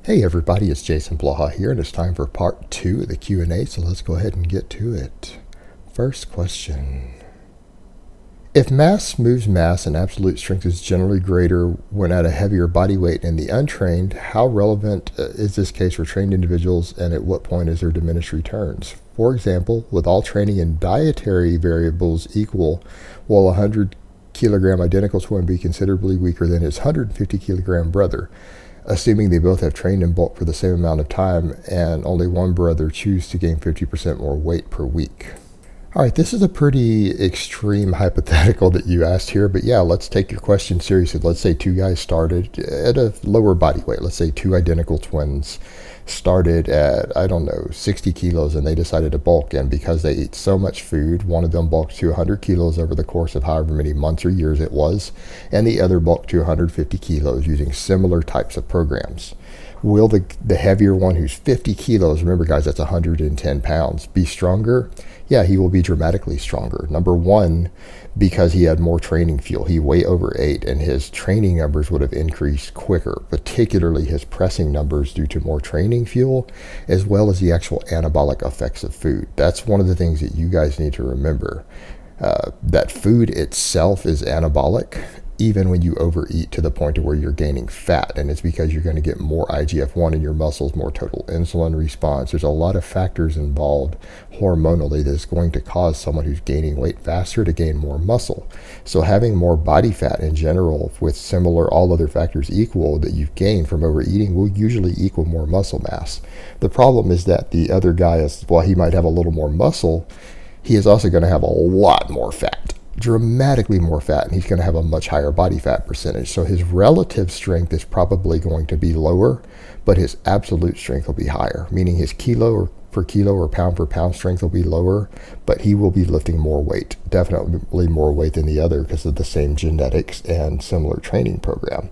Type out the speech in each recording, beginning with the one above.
Hey everybody, it's Jason Blaha here, and it's time for part 2 of the Q&A, so let's go ahead and get to it. First question. If mass moves mass and absolute strength is generally greater when at a heavier body weight in the untrained, how relevant is this case for trained individuals, and at what point is there diminished returns? For example, with all training and dietary variables equal, will a 100 kilogram identical twin be considerably weaker than his 150 kilogram brother, assuming they both have trained in bulk for the same amount of time and only one brother choose to gain 50% more weight per week? All right, this is a pretty extreme hypothetical that you asked here, but yeah, let's take your question seriously. Let's say two guys started at a lower body weight. Let's say two identical twins started at, 60 kilos, and they decided to bulk. And because they ate so much food, one of them bulked to 100 kilos over the course of however many months or years it was, and the other bulked to 150 kilos using similar types of programs. Will the heavier one, who's 50 kilos, remember guys, that's 110 pounds, be stronger? Yeah, he will be dramatically stronger. Number one, because he had more training fuel. He way overate, and his training numbers would have increased quicker, particularly his pressing numbers due to more training fuel, as well as the actual anabolic effects of food. That's one of the things that you guys need to remember. That food itself is anabolic, even when you overeat to the point to where you're gaining fat, and it's because you're going to get more IGF-1 in your muscles, more total insulin response. There's a lot of factors involved hormonally that's going to cause someone who's gaining weight faster to gain more muscle. So having more body fat in general, with similar all other factors equal that you've gained from overeating, will usually equal more muscle mass. The problem is that the other guy is, while he might have a little more muscle, he is also going to have a lot more fat, dramatically more fat, and he's going to have a much higher body fat percentage. So his relative strength is probably going to be lower, but his absolute strength will be higher, meaning his kilo per kilo or pound per pound strength will be lower, but he will be lifting more weight, definitely more weight than the other because of the same genetics and similar training program.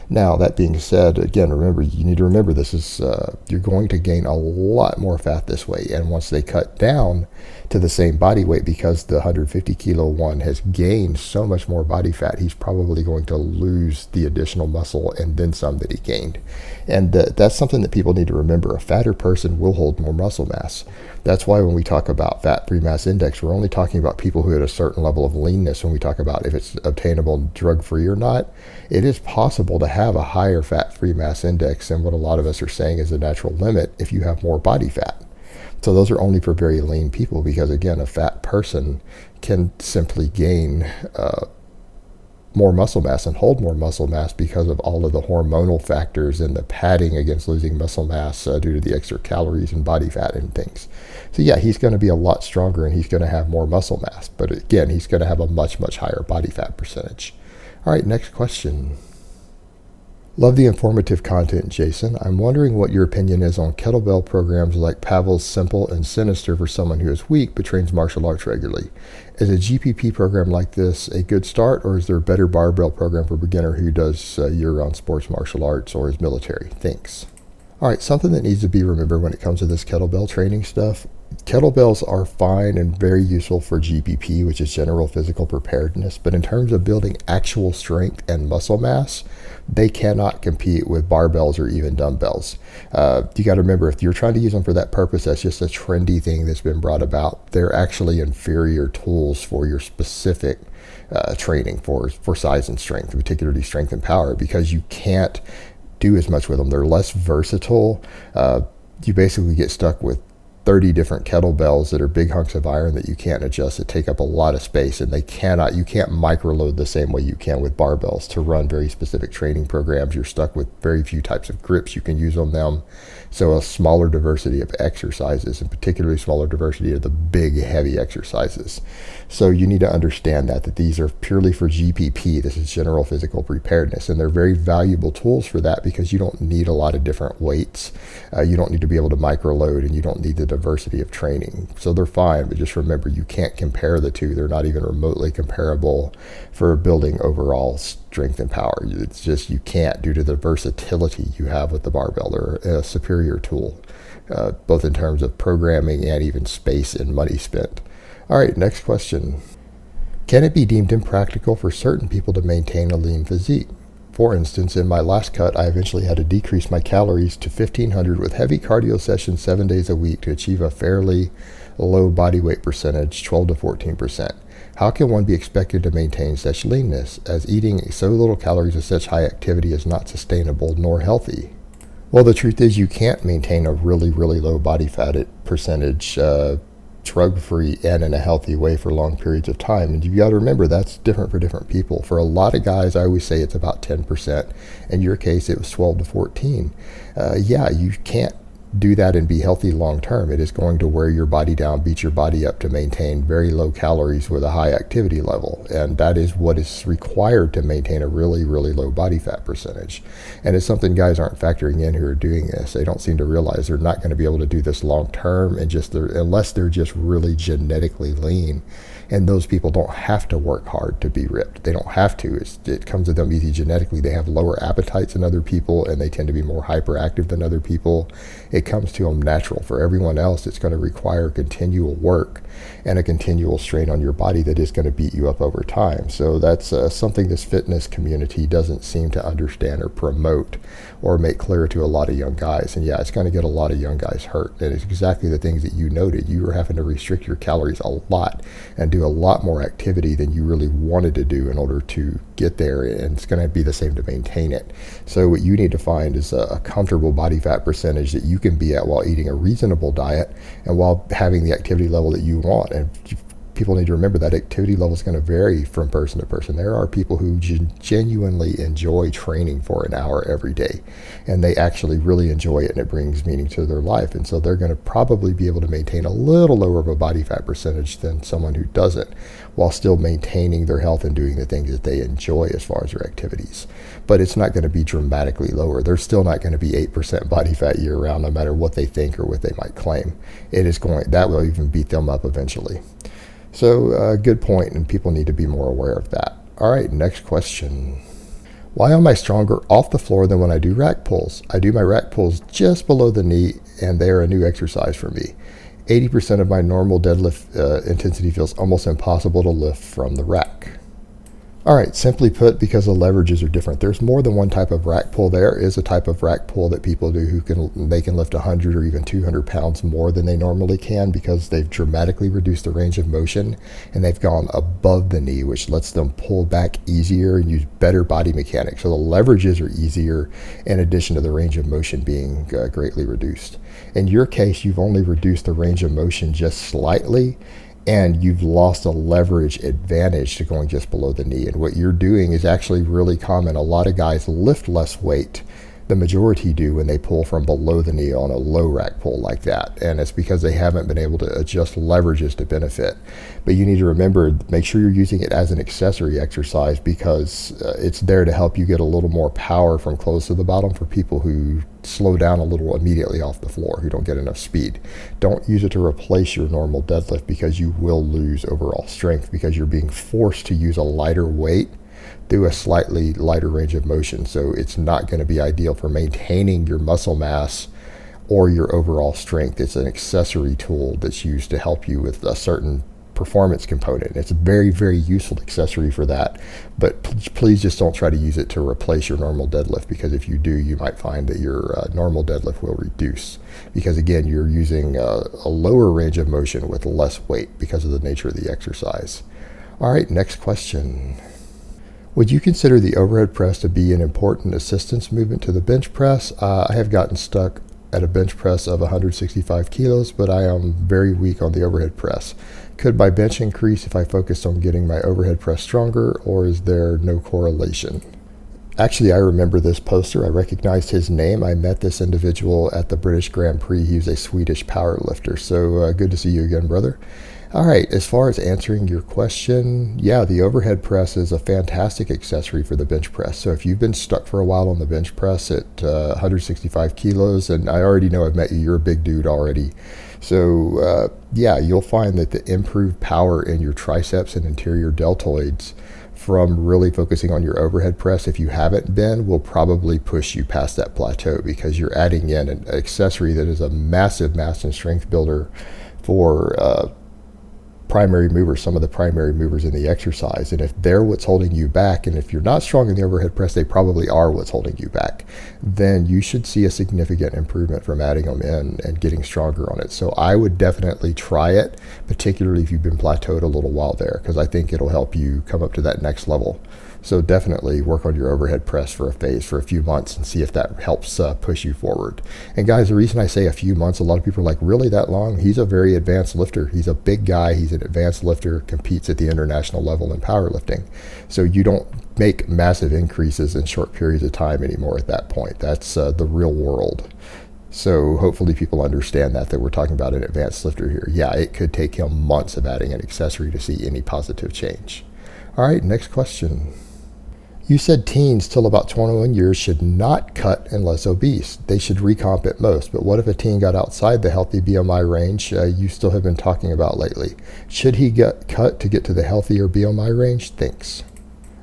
Now, that being said, again, remember, you need to remember this is, you're going to gain a lot more fat this way, and once they cut down to the same body weight, because the 150 kilo one has gained so much more body fat, he's probably going to lose the additional muscle and then some that he gained. And that's something that people need to remember. A fatter person will hold more muscle mass. That's why when we talk about fat free mass index, we're only talking about people who had a certain level of leanness. When we talk about if it's obtainable drug free or not, it is possible to have a higher fat free mass index than what a lot of us are saying is the natural limit if you have more body fat. So those are only for very lean people, because again, a fat person can simply gain more muscle mass and hold more muscle mass because of all of the hormonal factors and the padding against losing muscle mass due to the extra calories and body fat and things. So yeah, he's going to be a lot stronger and he's going to have more muscle mass, but again, he's going to have a much, much higher body fat percentage. All right, next question. Love the informative content, Jason. I'm wondering what your opinion is on kettlebell programs like Pavel's Simple and Sinister for someone who is weak but trains martial arts regularly. Is a GPP program like this a good start, or is there a better barbell program for a beginner who does year-round sports martial arts or is military? Thanks. All right, something that needs to be remembered when it comes to this kettlebell training stuff. Kettlebells are fine and very useful for GPP, which is general physical preparedness, but in terms of building actual strength and muscle mass, they cannot compete with barbells or even dumbbells. You got to remember, if you're trying to use them for that purpose, that's just a trendy thing that's been brought about. They're actually inferior tools for your specific training for size and strength, particularly strength and power, because you can't do as much with them. They're less versatile. You basically get stuck with 30 different kettlebells that are big hunks of iron that you can't adjust, that take up a lot of space, and you can't microload the same way you can with barbells to run very specific training programs. You're stuck with very few types of grips you can use on them. So a smaller diversity of exercises, and particularly smaller diversity of the big, heavy exercises. So you need to understand that these are purely for GPP. This is general physical preparedness, and they're very valuable tools for that because you don't need a lot of different weights. You don't need to be able to microload, and you don't need the diversity of training. So they're fine, but just remember, you can't compare the two. They're not even remotely comparable for building overall strength and power. It's just, you can't, due to the versatility you have with the barbell. They're a superior tool, both in terms of programming and even space and money spent. All right, next question. Can it be deemed impractical for certain people to maintain a lean physique? For instance, in my last cut, I eventually had to decrease my calories to 1,500 with heavy cardio sessions 7 days a week to achieve a fairly low body weight percentage, 12 to 14%. How can one be expected to maintain such leanness, as eating so little calories with such high activity is not sustainable nor healthy? Well, the truth is you can't maintain a really, really low body fat percentage drug-free and in a healthy way for long periods of time. And you got to remember that's different for different people. For a lot of guys, I always say it's about 10%. In your case, it was 12 to 14. Yeah, you can't do that and be healthy long term. It is going to wear your body down, beat your body up to maintain very low calories with a high activity level. And that is what is required to maintain a really, really low body fat percentage. And it's something guys aren't factoring in who are doing this. They don't seem to realize they're not going to be able to do this long term and unless they're just really genetically lean. And those people don't have to work hard to be ripped. They don't have to. It comes to them easy genetically. They have lower appetites than other people, and they tend to be more hyperactive than other people. It comes to them natural. For everyone else, it's going to require continual work and a continual strain on your body that is going to beat you up over time. So that's something this fitness community doesn't seem to understand or promote or make clear to a lot of young guys. And yeah, it's going to get a lot of young guys hurt. And it's exactly the things that you noted. You were having to restrict your calories a lot and do a lot more activity than you really wanted to do in order to get there, and it's going to be the same to maintain it. So what you need to find is a comfortable body fat percentage that you can be at while eating a reasonable diet and while having the activity level that you want. And people need to remember that activity level is going to vary from person to person. There are people who genuinely enjoy training for an hour every day, and they actually really enjoy it, and it brings meaning to their life. And so they're going to probably be able to maintain a little lower of a body fat percentage than someone who doesn't, while still maintaining their health and doing the things that they enjoy as far as their activities. But it's not going to be dramatically lower. They're still not going to be 8% body fat year round, no matter what they think or what they might claim. That will even beat them up eventually. So good point, and people need to be more aware of that. All right, next question. Why am I stronger off the floor than when I do rack pulls? I do my rack pulls just below the knee, and they are a new exercise for me. 80% of my normal deadlift intensity feels almost impossible to lift from the rack. All right, simply put, because the leverages are different. There's more than one type of rack pull. There is a type of rack pull that people do they can lift 100 or even 200 pounds more than they normally can because they've dramatically reduced the range of motion and they've gone above the knee, which lets them pull back easier and use better body mechanics. So the leverages are easier in addition to the range of motion being greatly reduced. In your case, you've only reduced the range of motion just slightly, and you've lost a leverage advantage to going just below the knee. And what you're doing is actually really common. A lot of guys lift less weight. The majority do when they pull from below the knee on a low rack pull like that. And it's because they haven't been able to adjust leverages to benefit. But you need to remember, make sure you're using it as an accessory exercise because it's there to help you get a little more power from close to the bottom for people who slow down a little immediately off the floor, who don't get enough speed. Don't use it to replace your normal deadlift because you will lose overall strength because you're being forced to use a lighter weight through a slightly lighter range of motion. So it's not going to be ideal for maintaining your muscle mass or your overall strength. It's an accessory tool that's used to help you with a certain performance component. It's a very, very useful accessory for that, but please just don't try to use it to replace your normal deadlift, because if you do, you might find that your normal deadlift will reduce because, again, you're using a lower range of motion with less weight because of the nature of the exercise. All right, next question. Would you consider the overhead press to be an important assistance movement to the bench press? I have gotten stuck at a bench press of 165 kilos, but I am very weak on the overhead press. Could my bench increase if I focused on getting my overhead press stronger, or is there no correlation? Actually, I remember this poster. I recognized his name. I met this individual at the British Grand Prix. He was a Swedish power lifter. So good to see you again, brother. All right, as far as answering your question, yeah, the overhead press is a fantastic accessory for the bench press. So if you've been stuck for a while on the bench press at 165 kilos, and I already know I've met you, you're a big dude already. So yeah, you'll find that the improved power in your triceps and interior deltoids from really focusing on your overhead press, if you haven't been, will probably push you past that plateau because you're adding in an accessory that is a massive mass and strength builder for primary movers, some of the primary movers in the exercise. And if they're what's holding you back, and if you're not strong in the overhead press, they probably are what's holding you back, then you should see a significant improvement from adding them in and getting stronger on it. So I would definitely try it, particularly if you've been plateaued a little while there, because I think it'll help you come up to that next level. So definitely work on your overhead press for a phase for a few months and see if that helps push you forward. And guys, the reason I say a few months, a lot of people are like, really that long? He's a very advanced lifter. He's a big guy. He's an advanced lifter, competes at the international level in powerlifting. So you don't make massive increases in short periods of time anymore at that point. That's the real world. So hopefully people understand that we're talking about an advanced lifter here. Yeah, it could take him months of adding an accessory to see any positive change. All right, next question. You said teens till about 21 years should not cut unless obese. They should recomp at most. But what if a teen got outside the healthy BMI range you still have been talking about lately? Should he get cut to get to the healthier BMI range? Thanks.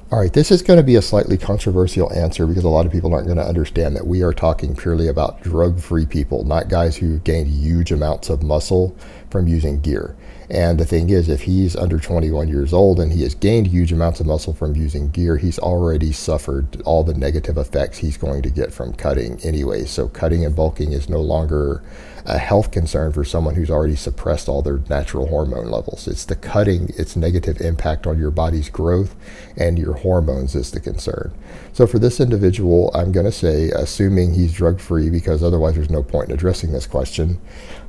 All right, this is going to be a slightly controversial answer because a lot of people aren't going to understand that we are talking purely about drug-free people, not guys who gained huge amounts of muscle from using gear. And the thing is, if he's under 21 years old and he has gained huge amounts of muscle from using gear, he's already suffered all the negative effects he's going to get from cutting anyway. So cutting and bulking is no longer a health concern for someone who's already suppressed all their natural hormone levels. It's the cutting, its negative impact on your body's growth and your hormones is the concern. So for this individual, I'm going to say, assuming he's drug-free, because otherwise there's no point in addressing this question,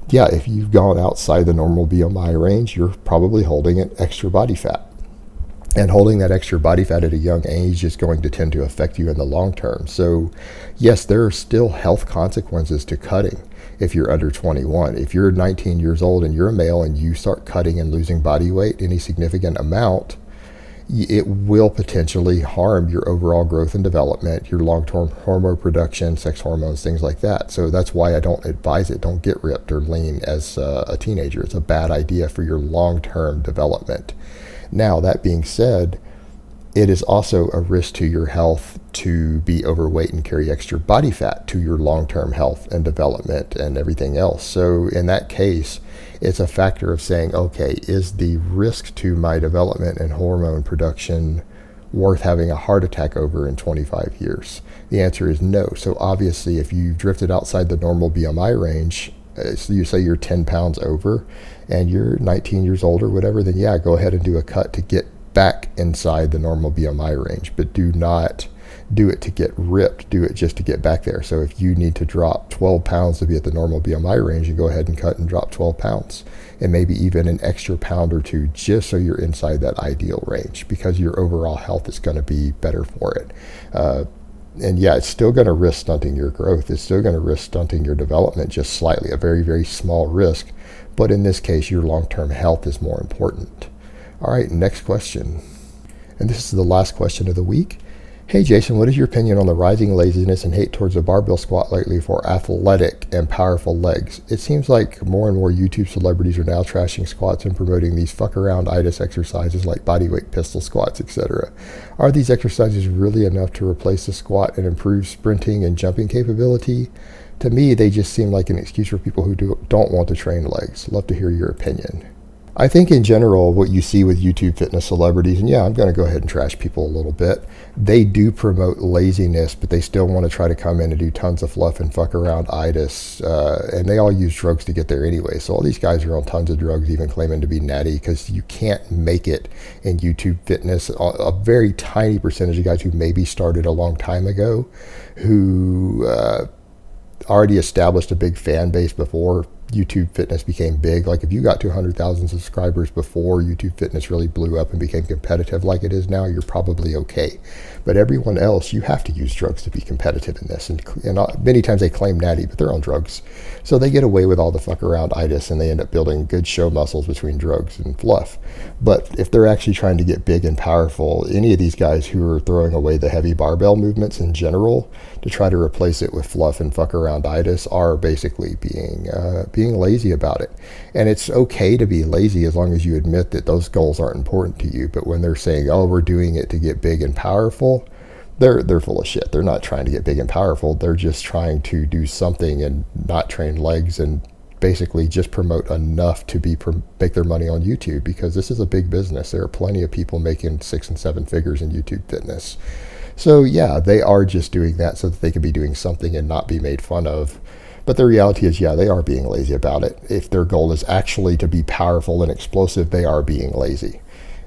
yeah, if you've gone outside the normal BMI range, you're probably holding an extra body fat. And holding that extra body fat at a young age is going to tend to affect you in the long term. So yes, there are still health consequences to cutting if you're under 21. If you're 19 years old and you're a male and you start cutting and losing body weight any significant amount, it will potentially harm your overall growth and development, your long-term hormone production, sex hormones, things like that. So that's why I don't advise it. Don't get ripped or lean as a teenager. It's a bad idea for your long-term development. Now, that being said, it is also a risk to your health to be overweight and carry extra body fat to your long-term health and development and everything else. So in that case, it's a factor of saying, okay, is the risk to my development and hormone production worth having a heart attack over in 25 years? The answer is no. So obviously, if you've drifted outside the normal BMI range, so you say you're 10 pounds over and you're 19 years old or whatever, then yeah, go ahead and do a cut to get back inside the normal BMI range, but do not do it to get ripped. Do it just to get back there. So if you need to drop 12 pounds to be at the normal BMI range, you go ahead and cut and drop 12 pounds and maybe even an extra pound or two just so you're inside that ideal range, because your overall health is going to be better for it. And yeah, it's still going to risk stunting your growth. It's still going to risk stunting your development just slightly, a very, very small risk. But in this case, your long-term health is more important. All right, next question. And this is the last question of the week. Hey Jason, what is your opinion on the rising laziness and hate towards the barbell squat lately for athletic and powerful legs? It seems like more and more YouTube celebrities are now trashing squats and promoting these fuckaround-itis exercises like bodyweight pistol squats, etc. Are these exercises really enough to replace the squat and improve sprinting and jumping capability? To me, they just seem like an excuse for people who don't want to train legs. Love to hear your opinion. I think in general, what you see with YouTube fitness celebrities, and yeah, I'm going to go ahead and trash people a little bit, they do promote laziness, but they still want to try to come in and do tons of fluff and fuck around itis, and they all use drugs to get there anyway. So all these guys are on tons of drugs, even claiming to be natty, because you can't make it in YouTube fitness. A very tiny percentage of guys who maybe started a long time ago, who already established a big fan base before YouTube fitness became big. Like if you got to 100,000 subscribers before YouTube fitness really blew up and became competitive like it is now, you're probably okay. But everyone else, you have to use drugs to be competitive in this. And many times they claim natty, but they're on drugs. So they get away with all the fuck around itis and they end up building good show muscles between drugs and fluff. But if they're actually trying to get big and powerful, any of these guys who are throwing away the heavy barbell movements in general to try to replace it with fluff and fuck around itis are basically being lazy about it. And it's okay to be lazy as long as you admit that those goals aren't important to you. But when they're saying, oh, we're doing it to get big and powerful, they're full of shit. They're not trying to get big and powerful. They're just trying to do something and not train legs and basically just promote enough to make their money on YouTube, because this is a big business. There are plenty of people making 6 and 7 figures in YouTube fitness. So yeah, they are just doing that so that they can be doing something and not be made fun of. But the reality is, yeah, they are being lazy about it. If their goal is actually to be powerful and explosive, they are being lazy.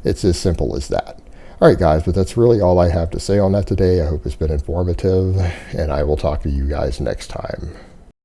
It's as simple as that. All right, guys, but that's really all I have to say on that today. I hope it's been informative, and I will talk to you guys next time.